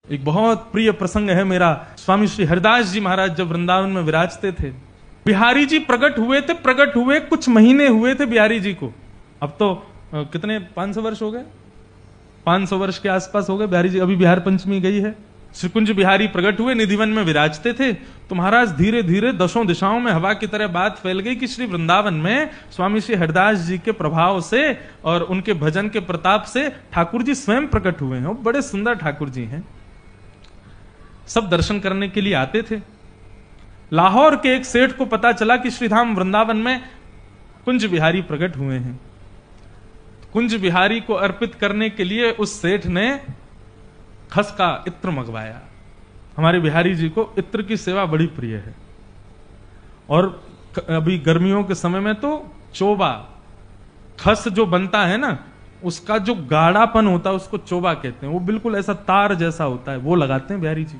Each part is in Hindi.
एक बहुत प्रिय प्रसंग है मेरा। स्वामी श्री हरिदास जी महाराज जब वृंदावन में विराजते थे, बिहारी जी प्रकट हुए कुछ महीने हुए थे बिहारी जी को। अब तो कितने 500 वर्ष हो गए, 500 वर्ष के आसपास हो गए बिहारी जी। अभी बिहार पंचमी गई है। श्री कुंज बिहारी प्रकट हुए, निधिवन में विराजते थे, तो महाराज धीरे धीरे दशों दिशाओं में हवा की तरह बात फैल गई कि श्री वृंदावन में स्वामी श्री हरिदास जी के प्रभाव से और उनके भजन के प्रताप से ठाकुर जी स्वयं प्रकट हुए हैं। बड़े सुंदर ठाकुर जी हैं। सब दर्शन करने के लिए आते थे। लाहौर के एक सेठ को पता चला कि श्रीधाम वृंदावन में कुंज बिहारी प्रकट हुए हैं। कुंज बिहारी को अर्पित करने के लिए उस सेठ ने खस का इत्र मंगवाया। हमारे बिहारी जी को इत्र की सेवा बड़ी प्रिय है। और अभी गर्मियों के समय में तो चोबा, खस जो बनता है ना, उसका जो गाढ़ापन होता है उसको चोबा कहते हैं। वो बिल्कुल ऐसा तार जैसा होता है, वो लगाते हैं बिहारी जी।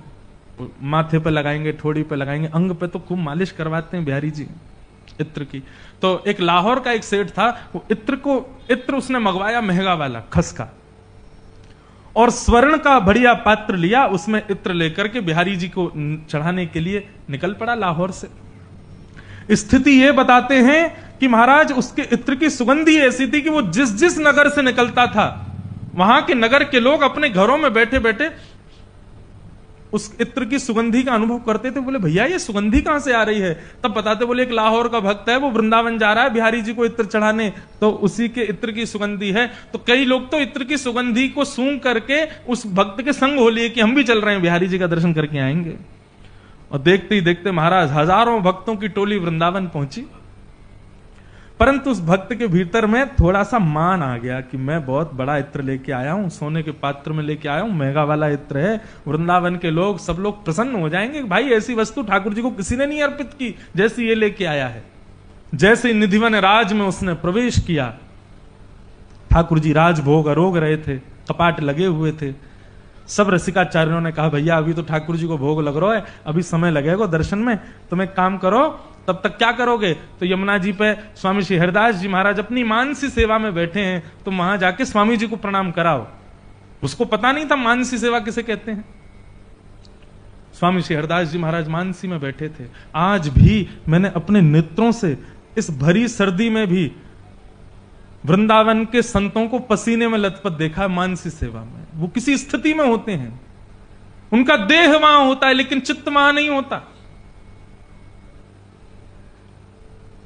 माथे पे लगाएंगे, ठोड़ी पे लगाएंगे, अंग पे तो खूब मालिश करवाते हैं बिहारी जी इत्र की। तो एक लाहौर का एक सेठ था, वो इत्र उसने मंगवाया महंगा वाला खस का, और स्वर्ण का बढ़िया पात्र लिया, उसमें इत्र लेकर के बिहारी जी को चढ़ाने के लिए निकल पड़ा लाहौर से। स्थिति ये बताते हैं कि महाराज उसके इत्र की सुगंधी ऐसी थी कि वो जिस जिस नगर से निकलता था, वहां के नगर के लोग अपने घरों में बैठे बैठे उस इत्र की सुगंधी का अनुभव करते थे। बोले भैया ये सुगंधी कहां से आ रही है? तब बताते, बोले एक लाहौर का भक्त है, वो वृंदावन जा रहा है बिहारी जी को इत्र चढ़ाने, तो उसी के इत्र की सुगंधी है। तो कई लोग तो इत्र की सुगंधी को सूंघ करके उस भक्त के संग हो लिए कि हम भी चल रहे हैं, बिहारी जी का दर्शन करके आएंगे। और देखते ही देखते महाराज हजारों भक्तों की टोली वृंदावन पहुंची। परंतु उस भक्त के भीतर में थोड़ा सा मान आ गया कि मैं बहुत बड़ा इत्र लेके आया हूं, सोने के पात्र में लेके आया हूं, महंगा वाला इत्र है, वृंदावन के लोग सब लोग प्रसन्न हो जाएंगे। भाई ऐसी वस्तु ठाकुर जी को किसी ने नहीं अर्पित की जैसी ये लेके आया है। जैसे निधिवन राज में उसने प्रवेश किया, ठाकुर जी राजभोग अरोग रहे थे, कपाट लगे हुए थे। सब रसिकाचार्यों ने कहा भैया अभी तो ठाकुर जी को भोग लग रहा है, अभी समय लगेगा दर्शन में, तुम एक काम करो, तब तक क्या करोगे? तो यमुना जी पे स्वामी श्री हरिदास जी महाराज अपनी मानसी सेवा में बैठे हैं, तुम वहां जाके स्वामी जी को प्रणाम कराओ। उसको पता नहीं था मानसी सेवा किसे कहते हैं। स्वामी श्री हरिदास जी महाराज मानसी में बैठे थे। आज भी मैंने अपने नेत्रों से इस भरी सर्दी में भी वृंदावन के संतों को पसीने में लथपथ देखा है मानसी सेवा में। वो किसी स्थिति में होते हैं, उनका देह वहां होता है लेकिन चित्त वहां नहीं होता।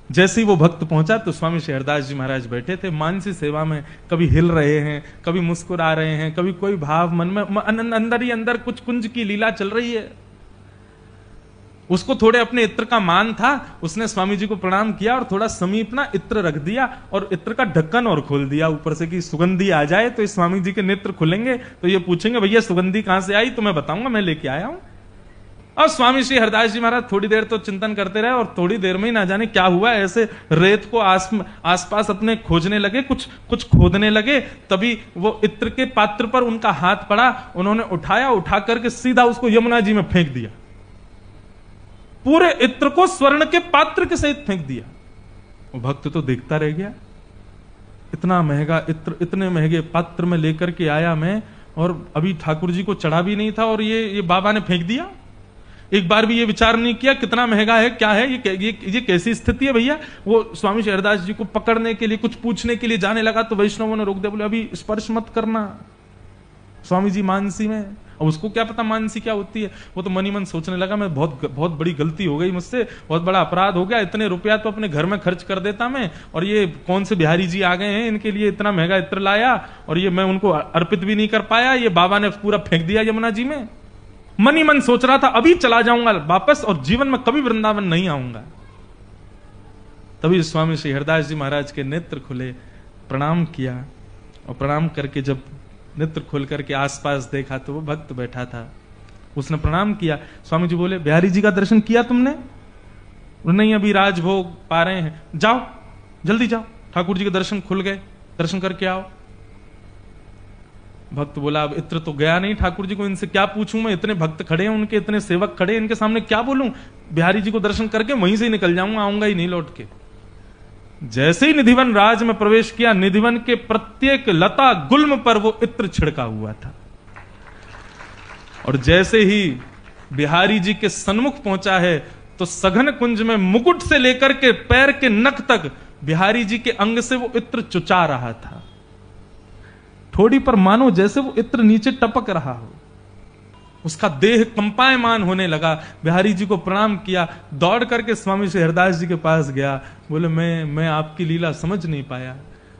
जैसे ही वो भक्त पहुंचा तो स्वामी श्री हरिदास जी महाराज बैठे थे मानसी सेवा में, कभी हिल रहे हैं, कभी मुस्कुरा रहे हैं, कभी कोई भाव मन में, अंदर ही अंदर कुछ कुंज की लीला चल रही है। उसको थोड़े अपने इत्र का मान था, उसने स्वामी जी को प्रणाम किया और थोड़ा समीप ना इत्र रख दिया और इत्र का ढक्कन और खोल दिया ऊपर से कि सुगंधी आ जाए तो इस स्वामी जी के नेत्र खुलेंगे, तो ये पूछेंगे भैया सुगंधी कहां से आई, तो मैं बताऊंगा मैं लेके आया हूं। और स्वामी श्री हरिदास जी महाराज थोड़ी देर तो चिंतन करते रहे और थोड़ी देर में ही ना जाने क्या हुआ, ऐसे रेत को आसपास अपने खोजने लगे, कुछ खोदने लगे। तभी वो इत्र के पात्र पर उनका हाथ पड़ा, उन्होंने उठाया, उठा करके सीधा उसको यमुना जी में फेंक दिया। पूरे इत्र को स्वर्ण के पात्र के सहित फेंक दिया। वो भक्त तो देखता रह गया, इतना महंगा इत्र इतने महंगे पात्र में लेकर के आया मैं, और अभी ठाकुर जी को चढ़ा भी नहीं था और ये बाबा ने फेंक दिया। एक बार भी ये विचार नहीं किया कितना महंगा है, क्या है ये कैसी स्थिति है भैया। वो स्वामी श्री हरिदास जी को पकड़ने के लिए, कुछ पूछने के लिए जाने लगा तो वैष्णवों ने रोक दिया, बोले अभी स्पर्श मत करना, स्वामी जी मानसी में। और उसको क्या पता मानसी क्या होती है। वो तो मन ही मन सोचने लगा मैं बहुत बड़ी गलती हो गई मुझसे, बहुत बड़ा अपराध हो गया, इतने रुपया तो अपने घर में खर्च कर देता मैं, और ये कौन से बिहारी जी आ गए हैं, इनके लिए इतना महंगा इत्र लाया और ये मैं उनको अर्पित भी नहीं कर पाया, ये बाबा ने पूरा फेंक दिया यमुना जी में। मन ही मन सोच रहा था अभी चला जाऊंगा वापस और जीवन में कभी वृंदावन नहीं आऊंगा। तभी स्वामी श्री हरिदास जी महाराज के नेत्र खुले, प्रणाम किया, और प्रणाम करके जब नेत्र खोल करके आसपास देखा तो वो भक्त बैठा था। उसने प्रणाम किया। स्वामी जी बोले बिहारी जी का दर्शन किया तुमने? नहीं अभी राजभोग पा रहे हैं, जाओ जल्दी जाओ, ठाकुर जी के दर्शन खुल गए, दर्शन करके आओ। भक्त बोला अब इत्र तो गया नहीं ठाकुर जी को, इनसे क्या पूछूं मैं, इतने भक्त खड़े हैं, उनके इतने सेवक खड़े हैं, इनके सामने क्या बोलूं, बिहारी जी को दर्शन करके वहीं से ही निकल जाऊंगा, आऊंगा ही नहीं लौट के। जैसे ही निधिवन राज में प्रवेश किया, निधिवन के प्रत्येक लता गुल्म पर वो इत्र छिड़का हुआ था। और जैसे ही बिहारी जी के सन्मुख पहुंचा है तो सघन कुंज में मुकुट से लेकर के पैर के नख तक बिहारी जी के अंग से वो इत्र चुचा रहा था। ठोड़ी पर मानो जैसे वो इत्र नीचे टपक रहा हो। उसका देह कंपायमान होने लगा। बिहारी जी को प्रणाम किया, दौड़ करके स्वामी श्री हरिदास जी के पास गया। बोले मैं आपकी लीला समझ नहीं पाया,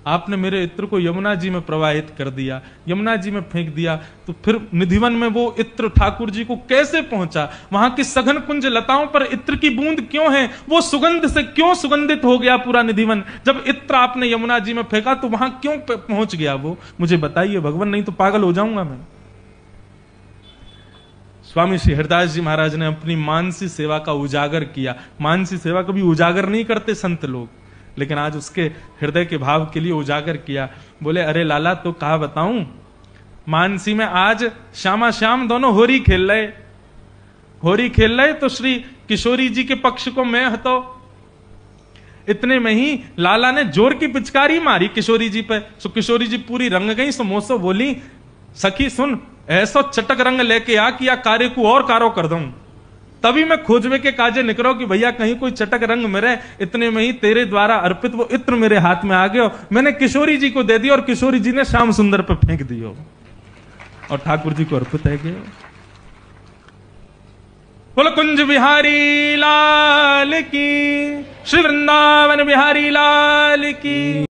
आपने मेरे इत्र को यमुना जी में प्रवाहित कर दिया, यमुना जी में फेंक दिया, तो फिर निधिवन में वो इत्र ठाकुर जी को कैसे पहुंचा? वहां की सघन कुंज लताओं पर इत्र की बूंद क्यों है? वो सुगंध से क्यों सुगंधित हो गया पूरा निधिवन? जब इत्र आपने यमुना जी में फेंका तो वहां क्यों पहुंच गया वो? मुझे बताइए भगवान, नहीं तो पागल हो जाऊंगा मैं। स्वामी श्री हरिदास जी महाराज ने अपनी मानसी सेवा का उजागर किया। मानसी सेवा कभी उजागर नहीं करते संत लोग, लेकिन आज उसके हृदय के भाव के लिए उजागर किया। बोले अरे लाला, तो कहा बताऊं, मानसी में आज श्यामा श्याम दोनों होरी खेल रहे तो श्री किशोरी जी के पक्ष को मैं हतो। इतने में ही लाला ने जोर की पिचकारी मारी किशोरी जी पे। सो किशोरी जी पूरी रंग गई। सो मोसो बोली, सखी सुन, ऐसा चटक रंग लेके आ कि या कार्य को और कारो कर दूं। तभी मैं खोजवे के काजे निकलो कि भैया कहीं कोई चटक रंग मेरे। इतने में ही तेरे द्वारा अर्पित वो इत्र मेरे हाथ में आ गयो। मैंने किशोरी जी को दे दिया और किशोरी जी ने श्याम सुंदर पे फेंक दियो और ठाकुर जी को अर्पित है गयो। बोलो कुंज बिहारी लाल की, श्री वृंदावन बिहारी लाल की।